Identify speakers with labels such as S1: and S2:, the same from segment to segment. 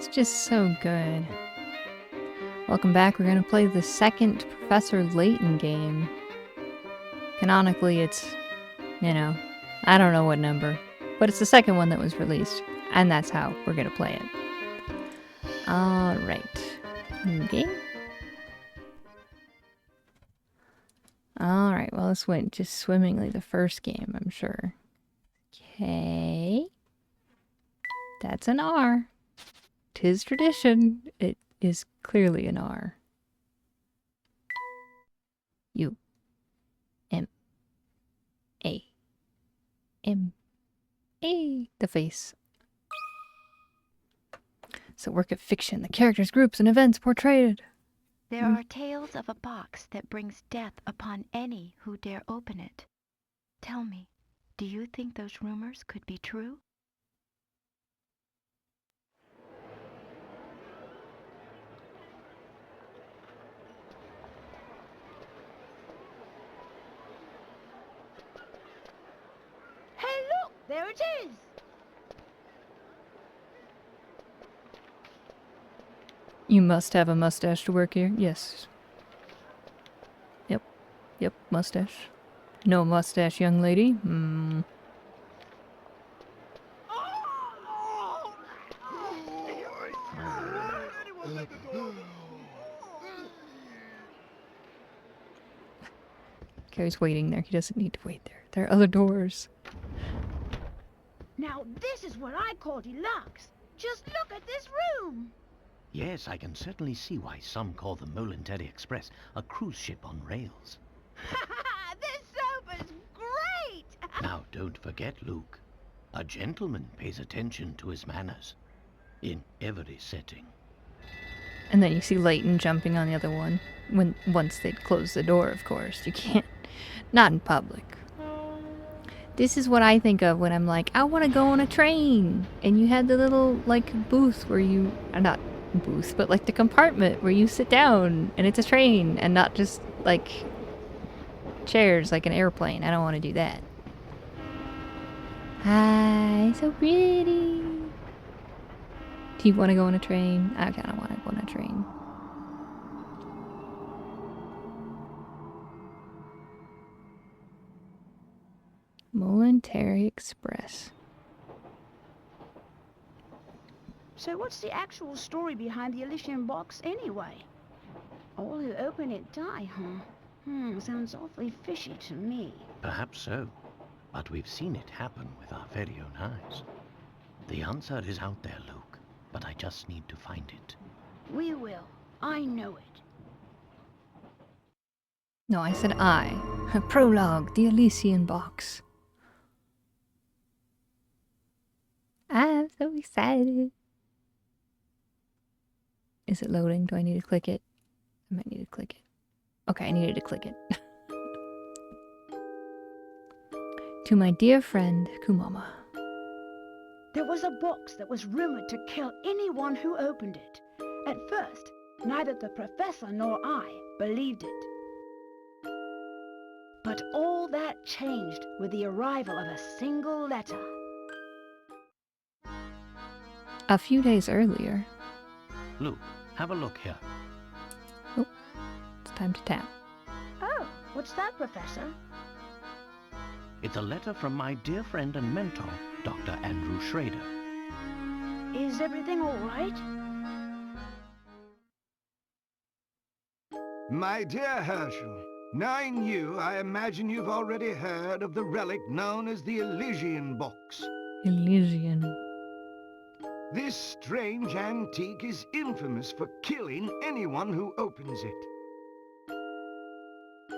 S1: It's just so good. Welcome back. We're going to play the second Professor Layton game. Canonically, it's, I don't know what number, but it's the second one that was released, and that's how we're going to play it. Alright. New game. Alright, well, this went just swimmingly the first game, I'm sure. Okay. That's an R. 'Tis tradition. It is clearly an R. U. M. A. M. A. The face. It's a work of fiction. The characters, groups, and events portrayed.
S2: There are tales of a box that brings death upon any who dare open it. Tell me, do you think those rumors could be true?
S3: Hey, look! There it is!
S1: You must have a mustache to work here. Yes. Yep, mustache. No mustache, young lady. Carrie's waiting there. He doesn't need to wait there. There are other doors.
S3: Now this is what I call deluxe. Just look at this room.
S4: Yes, I can certainly see why some call the Molenteri Express a cruise ship on rails.
S3: This sofa's great!
S4: Now, don't forget, Luke. A gentleman pays attention to his manners. In every setting.
S1: And then you see Layton jumping on the other one. Once they'd close the door, of course. You can't. Not in public. This is what I think of when I'm like, I want to go on a train. And you had the little, booth where you... not booth, but, the compartment where you sit down. And it's a train. And not just, chairs like an airplane. I don't want to do that. Hi, so pretty. Do you want to go on a train? I kind of want to go on a train. Molenteri Express.
S3: So what's the actual story behind the Elysian box anyway? All who open it die, huh? Sounds awfully fishy to me.
S4: Perhaps so. But we've seen it happen with our very own eyes. The answer is out there, Luke. But I just need to find it.
S3: We will. I know it.
S1: No, I said I. Prologue, the Elysian box. I'm so excited. Is it loading? Do I need to click it? I might need to click it. Okay, I needed to click it. To my dear friend, Kumama.
S3: There was a box that was rumored to kill anyone who opened it. At first, neither the professor nor I believed it. But all that changed with the arrival of a single letter.
S1: A few days earlier.
S4: Luke, have a look here.
S1: Oh, it's time to tap.
S3: Oh, what's that, Professor?
S4: It's a letter from my dear friend and mentor, Dr. Andrew Schrader.
S3: Is everything all right?
S5: My dear Herschel, knowing you, I imagine you've already heard of the relic known as the Elysian box.
S1: Elysian.
S5: This strange antique is infamous for killing anyone who opens it.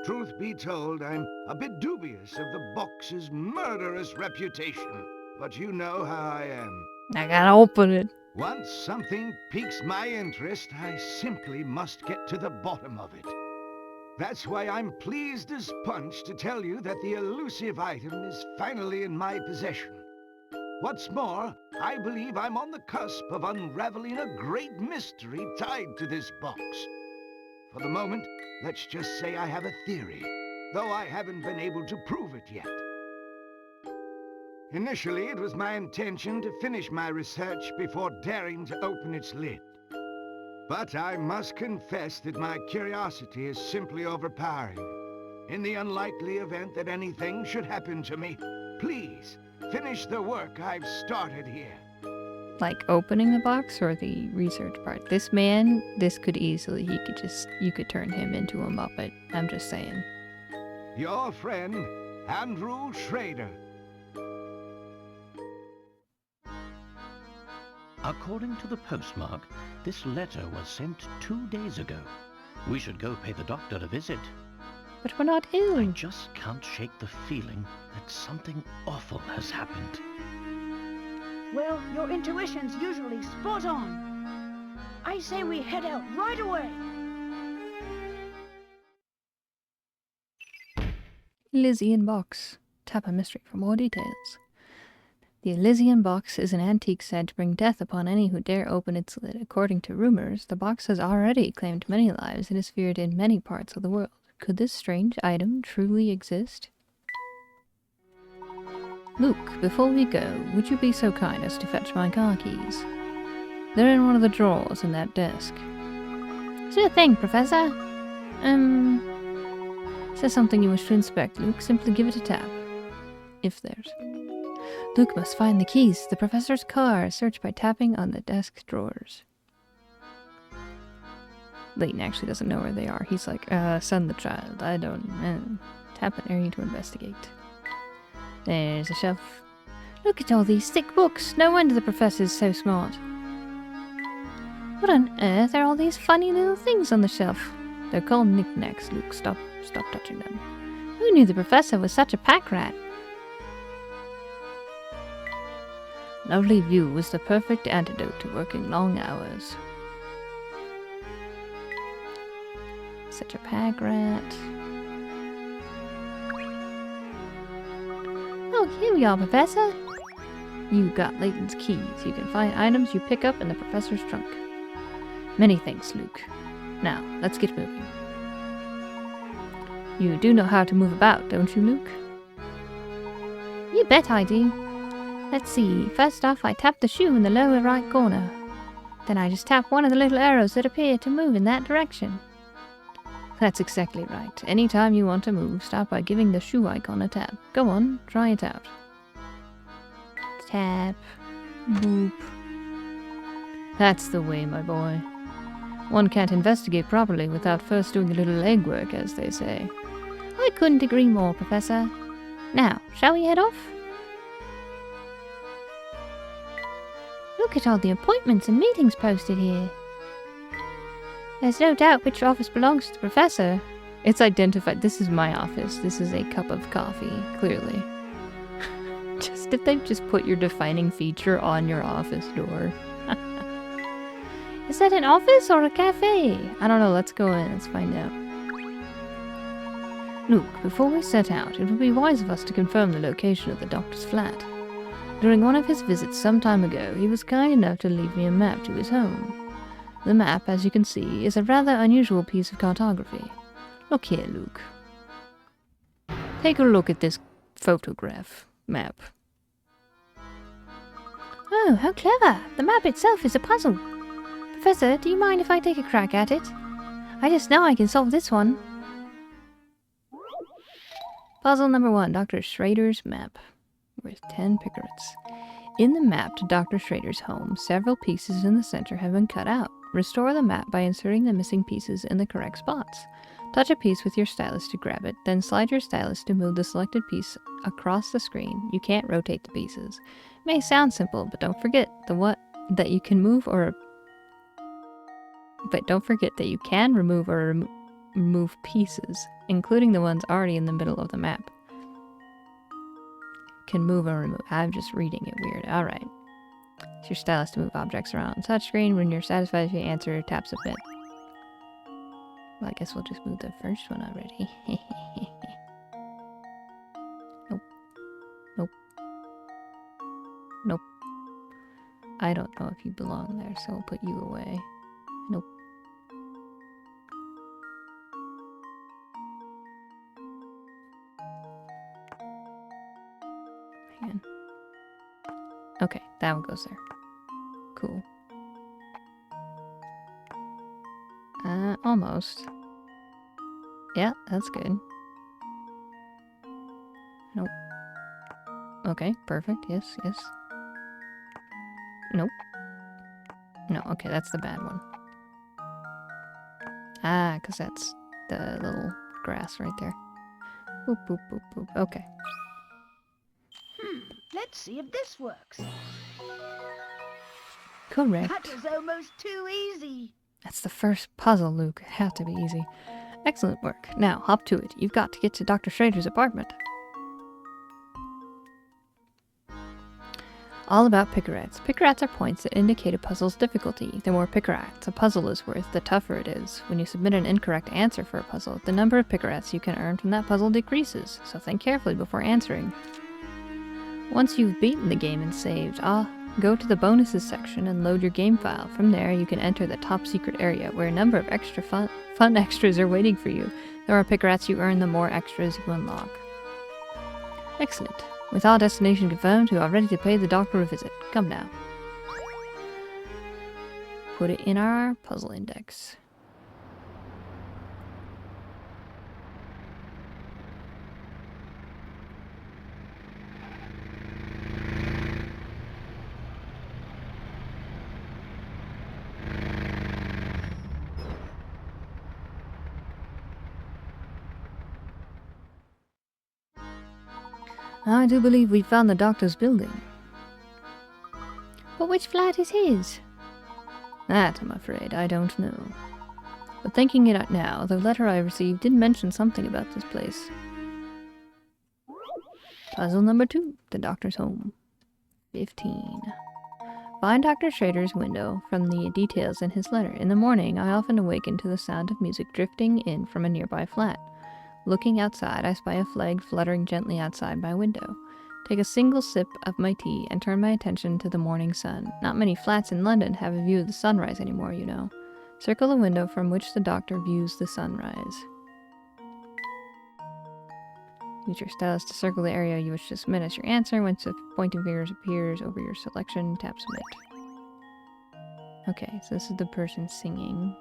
S5: Truth be told, I'm a bit dubious of the box's murderous reputation, but you know how I am.
S1: I gotta open it.
S5: Once something piques my interest, I simply must get to the bottom of it. That's why I'm pleased as punch to tell you that the elusive item is finally in my possession. What's more, I believe I'm on the cusp of unraveling a great mystery tied to this box. For the moment, let's just say I have a theory, though I haven't been able to prove it yet. Initially, it was my intention to finish my research before daring to open its lid. But I must confess that my curiosity is simply overpowering. In the unlikely event that anything should happen to me, please, finish the work I've started here.
S1: Like opening the box or the research part? This man, this could easily, you could turn him into a Muppet. I'm just saying.
S5: Your friend, Andrew Schrader.
S4: According to the postmark, this letter was sent 2 days ago. We should go pay the doctor a visit.
S1: But we're not ill.
S4: I just can't shake the feeling that something awful has happened.
S3: Well, your intuition's usually spot on. I say we head out right away.
S1: Elysian box. Tap a mystery for more details. The Elysian box is an antique said to bring death upon any who dare open its lid. According to rumors, the box has already claimed many lives and is feared in many parts of the world. Could this strange item truly exist? Luke, before we go, would you be so kind as to fetch my car keys? They're in one of the drawers in that desk. Sure thing, Professor. Is there something you wish to inspect, Luke? Simply give it a tap. If there's. Luke must find the keys to the Professor's car. Search by tapping on the desk drawers. Layton actually doesn't know where they are. He's like, son the child. I don't. Tap an area to investigate. There's a shelf. Look at all these thick books. No wonder the Professor's so smart. What on earth are all these funny little things on the shelf? They're called knickknacks, Luke. Stop touching them. Who knew the Professor was such a pack rat? Lovely view was the perfect antidote to working long hours. Such a pack rat. Oh, here we are, Professor. You got Layton's keys. You can find items you pick up in the Professor's trunk. Many thanks, Luke. Now, let's get moving. You do know how to move about, don't you, Luke? You bet I do. Let's see. First off, I tap the shoe in the lower right corner. Then I just tap one of the little arrows that appear to move in that direction. That's exactly right. Anytime you want to move, start by giving the shoe icon a tap. Go on, try it out. Tap. Boop. That's the way, my boy. One can't investigate properly without first doing a little legwork, as they say. I couldn't agree more, Professor. Now, shall we head off? Look at all the appointments and meetings posted here. There's no doubt which office belongs to the Professor. It's identified. This is my office. This is a cup of coffee, clearly. Just if they've just put your defining feature on your office door. Is that an office or a cafe? I don't know. Let's go in. Let's find out. Luke, before we set out, it would be wise of us to confirm the location of the doctor's flat. During one of his visits some time ago, he was kind enough to leave me a map to his home. The map, as you can see, is a rather unusual piece of cartography. Look here, Luke. Take a look at this photograph map. Oh, how clever! The map itself is a puzzle. Professor, do you mind if I take a crack at it? I just know I can solve this one. Puzzle number 1, Dr. Schrader's map. Worth 10 picarats. In the map to Dr. Schrader's home, several pieces in the center have been cut out. Restore the map by inserting the missing pieces in the correct spots. Touch a piece with your stylus to grab it, then slide your stylus to move the selected piece across the screen. You can't rotate the pieces. It may sound simple, but don't forget that you can remove or remove pieces, including the ones already in the middle of the map. Can move or remove. I'm just reading it weird. Alright. Use your stylus to move objects around the touchscreen. When you're satisfied with your answer, tap submit. Well, I guess we'll just move the first one already. Nope. Nope. Nope. I don't know if you belong there, so I'll put you away. Nope. Hang on. that one goes there. Cool. Almost. Yeah, that's good. Nope. Okay, perfect. Yes, yes. Nope. No, okay, that's the bad one. Ah, because that's the little grass right there. Boop, boop, boop, boop. Okay.
S3: Let's see if this works.
S1: Correct.
S3: That was almost too easy.
S1: That's the first puzzle, Luke. It had to be easy. Excellent work. Now, hop to it. You've got to get to Dr. Schrader's apartment. All about picarats. Picarats are points that indicate a puzzle's difficulty. The more picarats a puzzle is worth, the tougher it is. When you submit an incorrect answer for a puzzle, the number of picarats you can earn from that puzzle decreases, so think carefully before answering. Once you've beaten the game and saved, go to the bonuses section and load your game file. From there, you can enter the top secret area, where a number of extra fun extras are waiting for you. The more picarats you earn, the more extras you unlock. Excellent. With our destination confirmed, we are ready to pay the doctor a visit. Come now. Put it in our puzzle index. I do believe we found the doctor's building. But which flat is his? That, I'm afraid, I don't know. But thinking it out now, the letter I received did mention something about this place. Puzzle number 2, the doctor's home. 15. Find Dr. Schrader's window from the details in his letter. In the morning, I often awaken to the sound of music drifting in from a nearby flat. Looking outside, I spy a flag fluttering gently outside my window. Take a single sip of my tea and turn my attention to the morning sun. Not many flats in London have a view of the sunrise anymore, you know. Circle the window from which the doctor views the sunrise. Use your stylus to circle the area you wish to submit as your answer. Once a pointing finger appears over your selection, tap submit. Okay, so this is the person singing.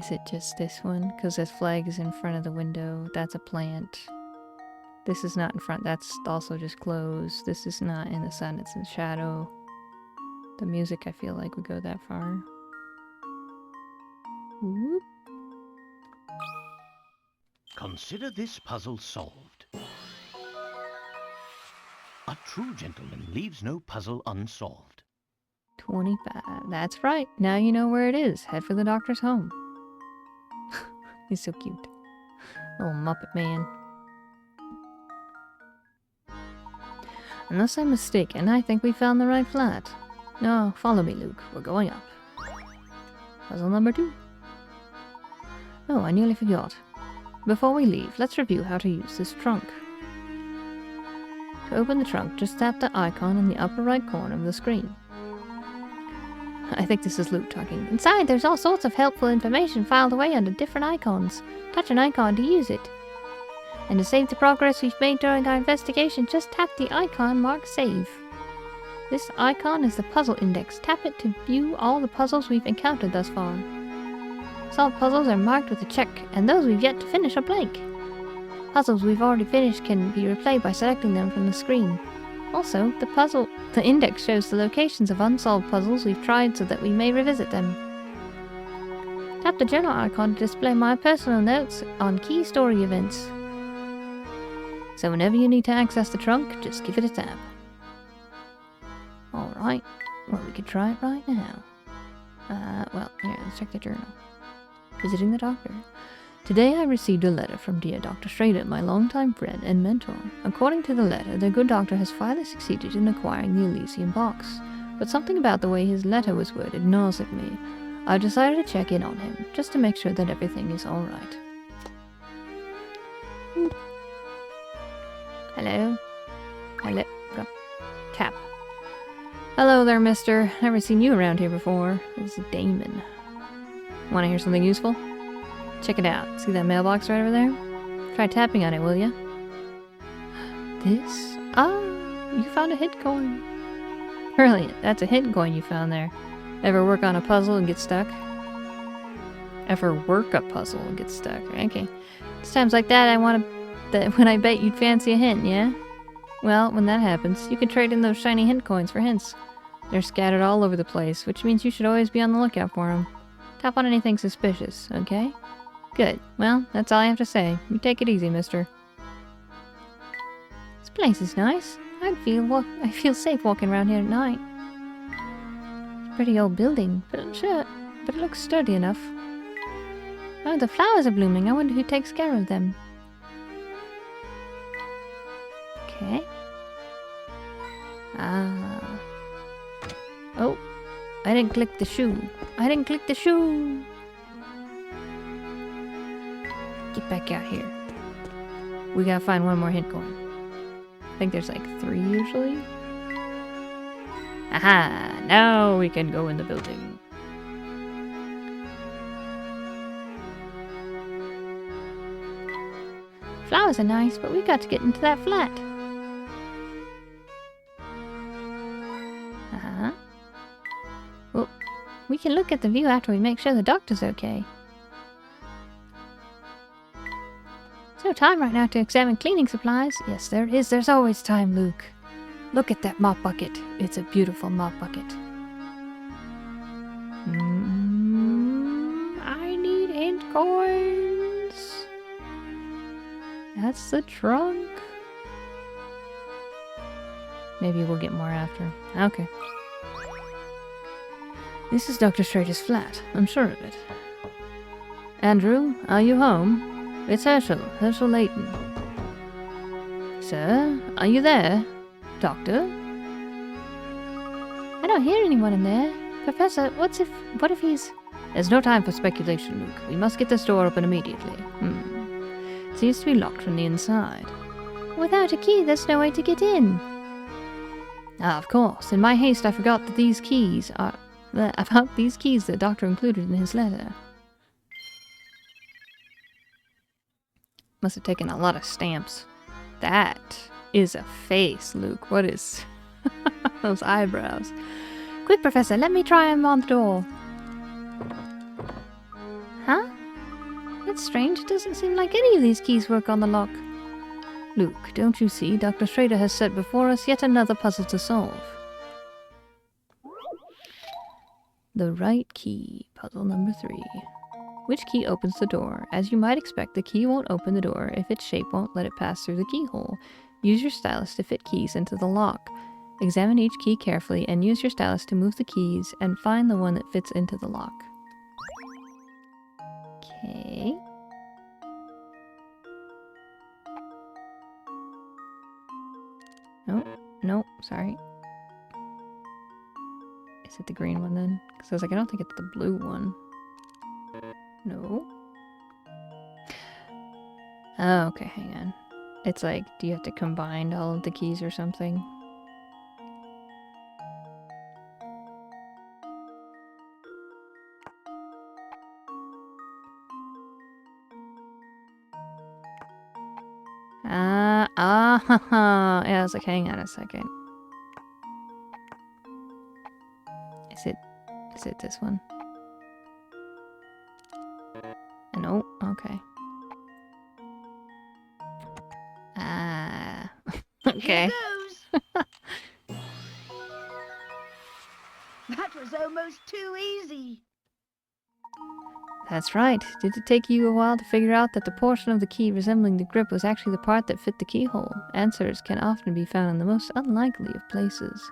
S1: Is it just this one? Because this flag is in front of the window. That's a plant. This is not in front. That's also just closed. This is not in the sun. It's in shadow. The music, I feel like, would go that far. Whoop.
S4: Consider this puzzle solved. A true gentleman leaves no puzzle unsolved.
S1: 25. That's right. Now you know where it is. Head for the doctor's home. He's so cute. Little Muppet Man. Unless I'm mistaken, I think we found the right flat. No, follow me, Luke. We're going up. Puzzle number 2. Oh, I nearly forgot. Before we leave, let's review how to use this trunk. To open the trunk, just tap the icon in the upper right corner of the screen. I think this is Luke talking. Inside, there's all sorts of helpful information filed away under different icons. Touch an icon to use it. And to save the progress we've made during our investigation, just tap the icon marked Save. This icon is the puzzle index. Tap it to view all the puzzles we've encountered thus far. Solved puzzles are marked with a check, and those we've yet to finish are blank. Puzzles we've already finished can be replayed by selecting them from the screen. Also, the index shows the locations of unsolved puzzles we've tried so that we may revisit them. Tap the journal icon to display my personal notes on key story events. So whenever you need to access the trunk, just give it a tap. Alright, well we could try it right now. Well, here, let's check the journal. Visiting the doctor. Today I received a letter from dear Dr. Schrader, my longtime friend and mentor. According to the letter, the good doctor has finally succeeded in acquiring the Elysium box. But something about the way his letter was worded gnaws at me. I've decided to check in on him, just to make sure that everything is alright. Hello? Hello? Tap. Hello there, mister. Never seen you around here before. This is Damon. Want to hear something useful? Check it out. See that mailbox right over there? Try tapping on it, will ya? This? Oh, you found a hit coin. Brilliant. That's a hit coin you found there. Ever work on a puzzle and get stuck? Ever work a puzzle and get stuck? Okay. It's times like that when I bet you'd fancy a hint, yeah? Well, when that happens, you can trade in those shiny hint coins for hints. They're scattered all over the place, which means you should always be on the lookout for them. Tap on anything suspicious, okay? Good. Well, that's all I have to say. You take it easy, mister. This place is nice. I feel safe walking around here at night. It's a pretty old building, but it looks sturdy enough. Oh, the flowers are blooming. I wonder who takes care of them. Okay. Ah. Oh, I didn't click the shoe. I didn't click the shoe. Get back out here. We gotta find one more hint coin. I think there's like 3 usually. Aha! Now we can go in the building. Flowers are nice, but we got to get into that flat. Uh-huh. Well, we can look at the view after we make sure the doctor's okay. There's no time right now to examine cleaning supplies. Yes, there is. There's always time, Luke. Look at that mop bucket. It's a beautiful mop bucket. I need hint coins. That's the trunk. Maybe we'll get more after. Okay. This is Dr. Schrader's flat. I'm sure of it. Andrew, are you home? It's Herschel Layton. Sir, are you there? Doctor? I don't hear anyone in there. Professor, what if he's... There's no time for speculation, Luke. We must get this door open immediately. It seems to be locked from the inside. Without a key, there's no way to get in. Ah, of course. In my haste, I forgot that these keys are... about these keys the doctor included in his letter. Must have taken a lot of stamps. That is a face, Luke. What is... those eyebrows. Quick, Professor, let me try him on the door. Huh? That's strange. It doesn't seem like any of these keys work on the lock. Luke, don't you see? Dr. Schrader has set before us yet another puzzle to solve. The right key. Puzzle number 3. Which key opens the door? As you might expect, the key won't open the door if its shape won't let it pass through the keyhole. Use your stylus to fit keys into the lock. Examine each key carefully and use your stylus to move the keys and find the one that fits into the lock. Okay. Nope, sorry. Is it the green one then? Because I was like, I don't think it's the blue one. No. Oh, okay, hang on. It's like, do you have to combine all of the keys or something? Yeah, I was like, hang on a second. Is it this one? No, okay. Okay.
S3: Here goes. That was almost too easy.
S1: That's right. Did it take you a while to figure out that the portion of the key resembling the grip was actually the part that fit the keyhole? Answers can often be found in the most unlikely of places.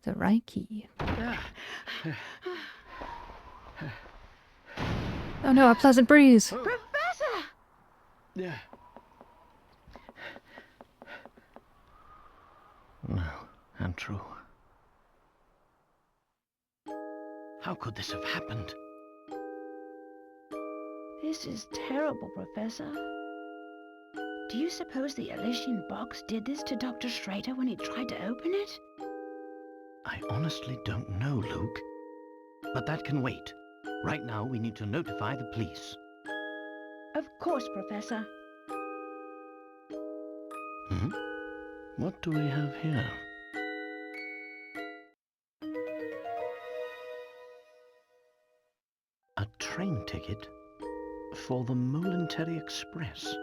S1: The right key. Oh no, a pleasant breeze!
S3: Professor!
S4: No, Andrew. How could this have happened?
S3: This is terrible, Professor. Do you suppose the Elysian box did this to Dr. Schrader when he tried to open it?
S4: I honestly don't know, Luke. But that can wait. Right now, we need to notify the police.
S3: Of course, Professor.
S4: Hmm? What do we have here? A train ticket for the Momentary Express.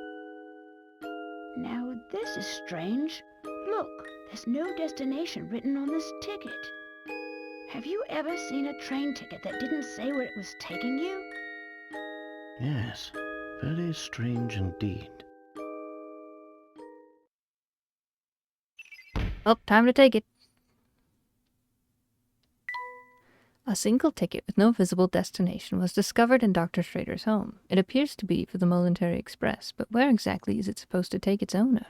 S3: Now, this is strange. Look, there's no destination written on this ticket. Have you ever seen a train ticket that didn't say where it was taking you?
S4: Yes, very strange indeed.
S1: Oh, time to take it. A single ticket with no visible destination was discovered in Dr. Schrader's home. It appears to be for the Momentary Express, but where exactly is it supposed to take its owner?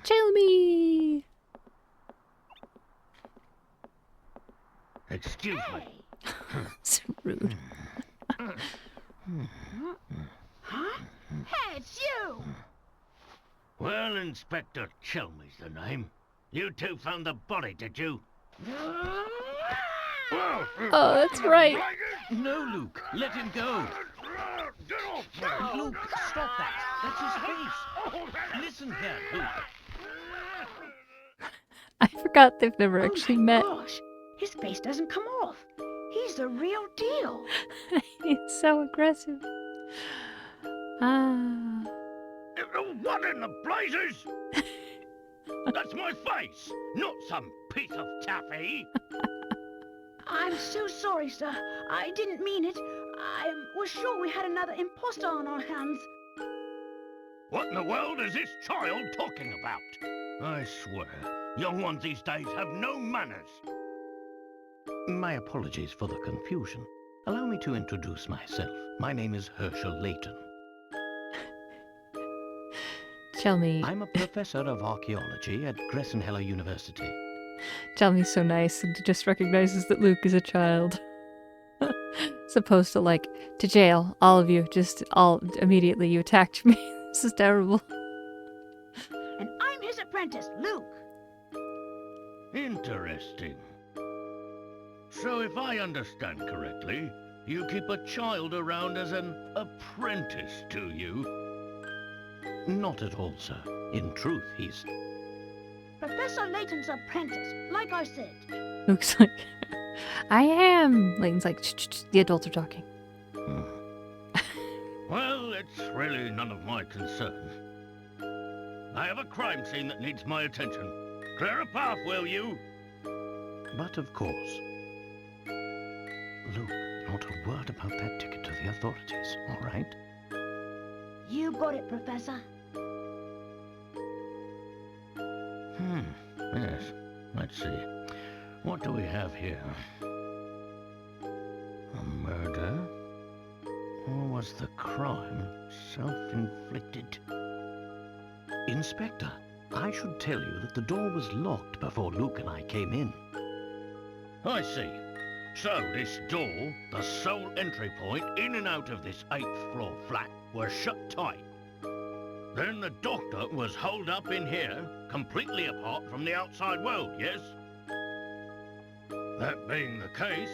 S1: Tell me!
S4: Excuse me.
S1: So rude.
S3: Huh? Hey, it's you!
S4: Well, Inspector Chelmey's the name. You two found the body, did you?
S1: Oh, that's right.
S4: No, Luke. Let him go. Get off me. Luke, stop that. That's his face. Listen here, Luke.
S1: I forgot they've never actually
S3: Oh my
S1: met.
S3: gosh, his face doesn't come off. He's the real deal.
S1: He's so aggressive. Ah.
S4: What in the blazes? That's my face, not some piece of taffy.
S3: I'm so sorry, sir. I didn't mean it. I was sure we had another imposter on our hands.
S4: What in the world is this child talking about? I swear, young ones these days have no manners. My apologies for the confusion. Allow me to introduce myself. My name is Herschel Layton.
S1: Chelmy.
S4: I'm a professor of archaeology at Gressenheller University.
S1: Chelmy's so nice and just recognizes that Luke is a child. Supposed to, like, to jail, all of you. Just all immediately you attacked me. This is terrible.
S3: And I'm his apprentice, Luke.
S4: Interesting. So if I understand correctly, you keep a child around as an apprentice, do you? Not at all, sir. In truth, he's...
S3: Professor Layton's apprentice, like I said.
S1: Luke's like, I am. Layton's like, shh, the adults are talking.
S4: Well, it's really none of my concern. I have a crime scene that needs my attention. Clear a path, will you? But of course. Luke, not a word about that ticket to the authorities, all right?
S3: You got it, Professor.
S4: Yes. Let's see. What do we have here? A murder? Or was the crime self-inflicted? Inspector, I should tell you that the door was locked before Luke and I came in. I see. So this door, the sole entry point in and out of this 8th floor flat, was shut tight. Then the doctor was holed up in here, completely apart from the outside world, yes? That being the case,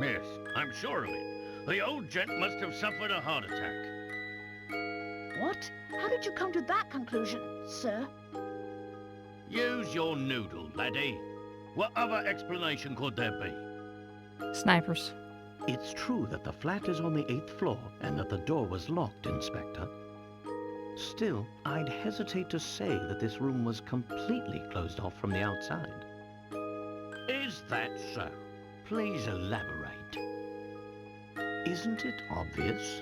S4: yes, I'm sure of it. The old gent must have suffered a heart attack.
S3: What? How did you come to that conclusion, sir?
S4: Use your noodle, laddie. What other explanation could there be?
S1: Snipers.
S4: It's true that the flat is on the 8th floor and that the door was locked, Inspector. Still, I'd hesitate to say that this room was completely closed off from the outside. Is that so? Please elaborate. Isn't it obvious?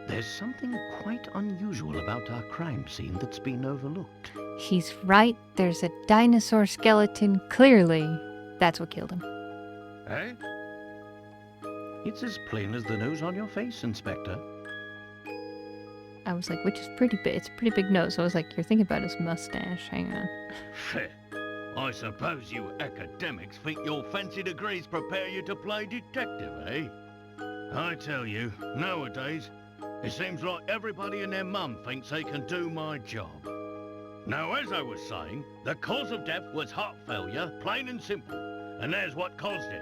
S4: There's something quite unusual about our crime scene that's been overlooked.
S1: He's right. There's a dinosaur skeleton. Clearly, that's what killed him.
S4: Eh? It's as plain as the nose on your face, Inspector.
S1: I was like, which is pretty big. It's a pretty big nose. So I was like, you're thinking about his mustache. Hang on.
S4: I suppose you academics think your fancy degrees prepare you to play detective, eh? I tell you, nowadays, it seems like everybody and their mum thinks they can do my job. Now, as I was saying, the cause of death was heart failure, plain and simple. And there's what caused it.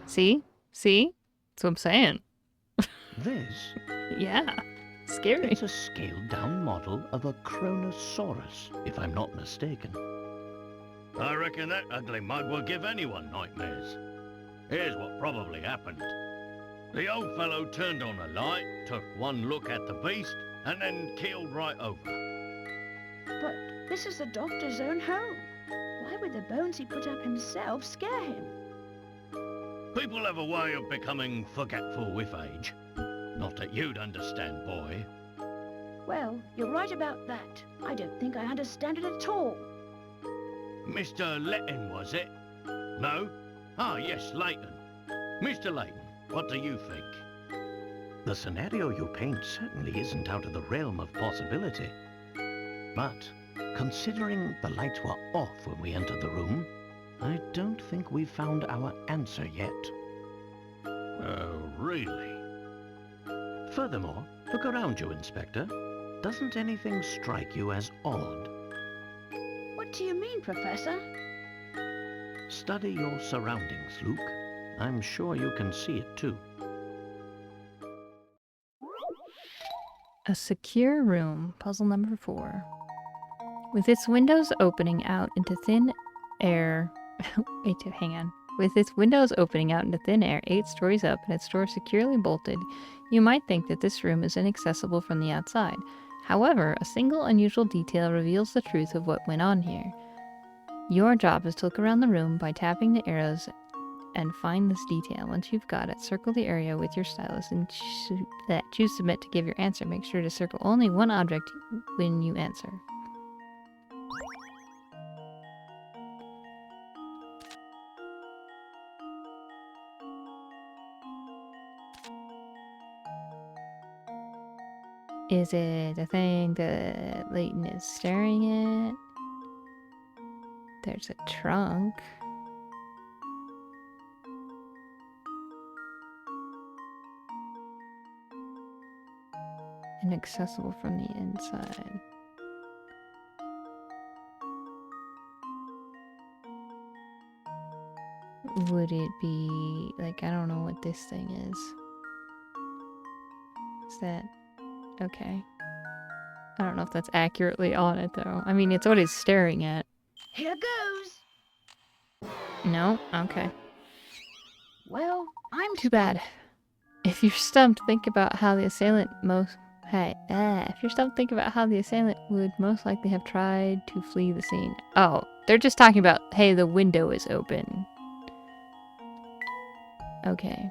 S1: See? See? That's what I'm saying.
S4: This?
S1: Yeah. Scary.
S4: It's a scaled-down model of a Kronosaurus, if I'm not mistaken. I reckon that ugly mug will give anyone nightmares. Here's what probably happened. The old fellow turned on a light, took one look at the beast, and then keeled right over.
S3: But this is the doctor's own home. Why would the bones he put up himself scare him?
S4: People have a way of becoming forgetful with age. Not that you'd understand, boy.
S3: Well, you're right about that. I don't think I understand it at all.
S4: Mr. Layton, was it? No? Ah, yes, Layton. Mr. Layton, what do you think? The scenario you paint certainly isn't out of the realm of possibility. But, considering the lights were off when we entered the room, I don't think we've found our answer yet. Oh, really? Furthermore, look around you, Inspector. Doesn't anything strike you as odd?
S3: What do you mean, Professor?
S4: Study your surroundings, Luke. I'm sure you can see it too.
S1: A secure room, puzzle number 4. With its windows opening out into thin air... Wait, hang on. With its windows opening out into thin air 8 stories up and its door securely bolted, you might think that this room is inaccessible from the outside. However, a single unusual detail reveals the truth of what went on here. Your job is to look around the room by tapping the arrows and find this detail. Once you've got it, circle the area with your stylus and choose submit to give your answer. Make sure to circle only one object when you answer. Is it the thing that Layton is staring at? There's a trunk. Inaccessible from the inside. Would it be like, I don't know what this thing is. Is that okay? I don't know if that's accurately on it though. I mean, it's what he's staring at.
S3: Here goes.
S1: No? Okay.
S3: Well, I'm
S1: Too bad. If you're stumped, think about how the assailant if you're stumped, think about how the assailant would most likely have tried to flee the scene. Oh, they're just talking about, hey, the window is open. Okay.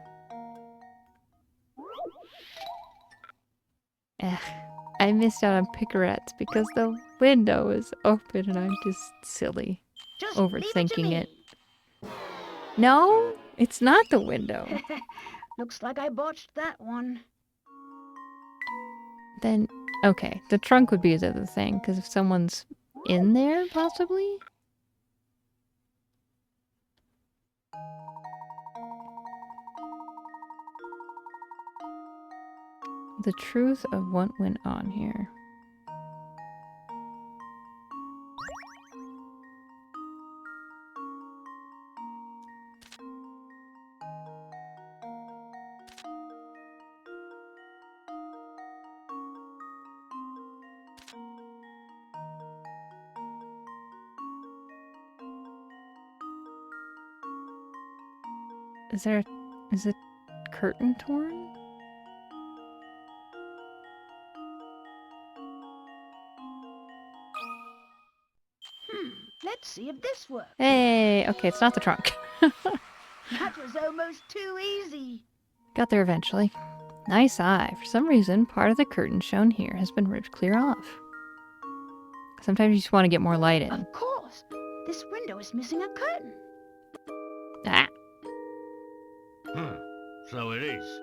S1: I missed out on picarettes because the window is open and I'm just silly.
S3: Just
S1: Overthinking
S3: leave
S1: it.
S3: to me.
S1: No, it's not the window.
S3: Looks like I botched that one.
S1: Then, okay, the trunk would be the other thing, because if someone's in there, possibly? The truth of what went on here. Is the curtain torn?
S3: Let's see if this works.
S1: Hey, okay, it's not the trunk.
S3: That was almost too easy.
S1: Got there eventually. Nice eye. For some reason, part of the curtain shown here has been ripped clear off. Sometimes you just want to get more light in.
S3: Of course. This window is missing a curtain.
S1: Ah.
S4: So it is.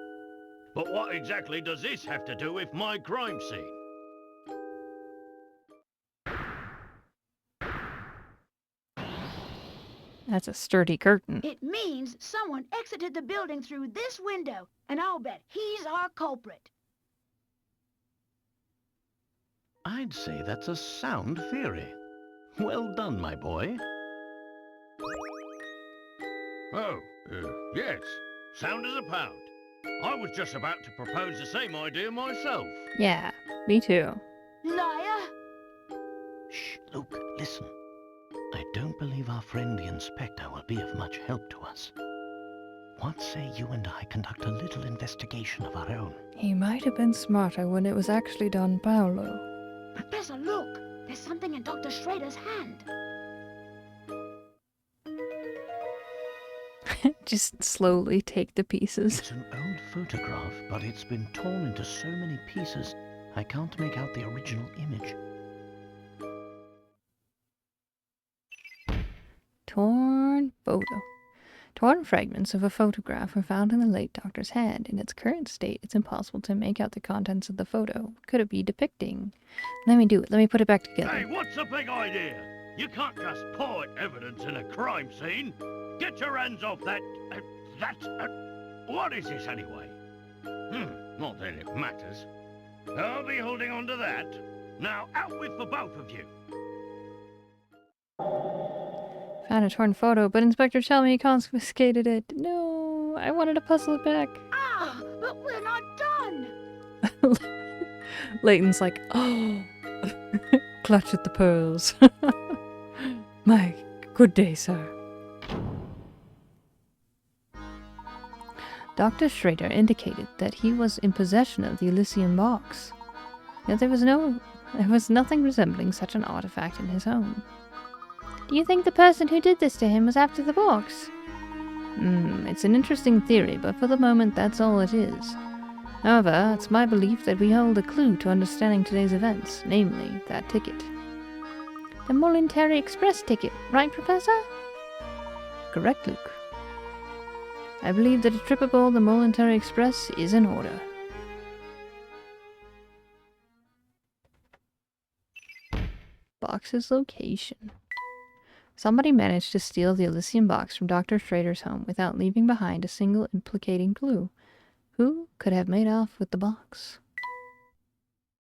S4: But what exactly does this have to do with my crime scene?
S1: That's a sturdy curtain.
S3: It means someone exited the building through this window, and I'll bet he's our culprit.
S4: I'd say that's a sound theory. Well done, my boy. Oh, yes. Sound as a pound. I was just about to propose the same idea myself.
S1: Yeah, me too.
S3: Liar!
S4: Shh, Luke, listen. I don't believe our friend the inspector will be of much help to us. What say you and I conduct a little investigation of our own?
S1: He might have been smarter when it was actually Don Paolo.
S3: Professor, look! There's something in Dr. Schrader's hand.
S1: Just slowly take the pieces.
S4: It's an old photograph, but it's been torn into so many pieces, I can't make out the original image.
S1: Torn photo. Torn fragments of a photograph were found in the late doctor's hand. In its current state, it's impossible to make out the contents of the photo. What could it be depicting? Let me do it. Let me put it back together.
S4: Hey, what's the big idea? You can't just point evidence in a crime scene. Get your hands off that... what is this anyway? Not that it matters. I'll be holding on to that. Now, out with the both of you.
S1: Found a torn photo, but Inspector Chelmy confiscated it. No, I wanted to puzzle it back.
S3: Ah, but we're not done!
S1: Layton's like, oh, clutch at the pearls. My good day, sir. Dr. Schrader indicated that he was in possession of the Elysian box. Yet there was nothing resembling such an artifact in his home. Do you think the person who did this to him was after the box? It's an interesting theory, but for the moment that's all it is. However, it's my belief that we hold a clue to understanding today's events, namely, that ticket. The Voluntary Express ticket, right, Professor? Correct, Luke. I believe that a trip aboard the Voluntary Express is in order. Box's location. Somebody managed to steal the Elysian box from Dr. Schrader's home without leaving behind a single implicating clue. Who could have made off with the box?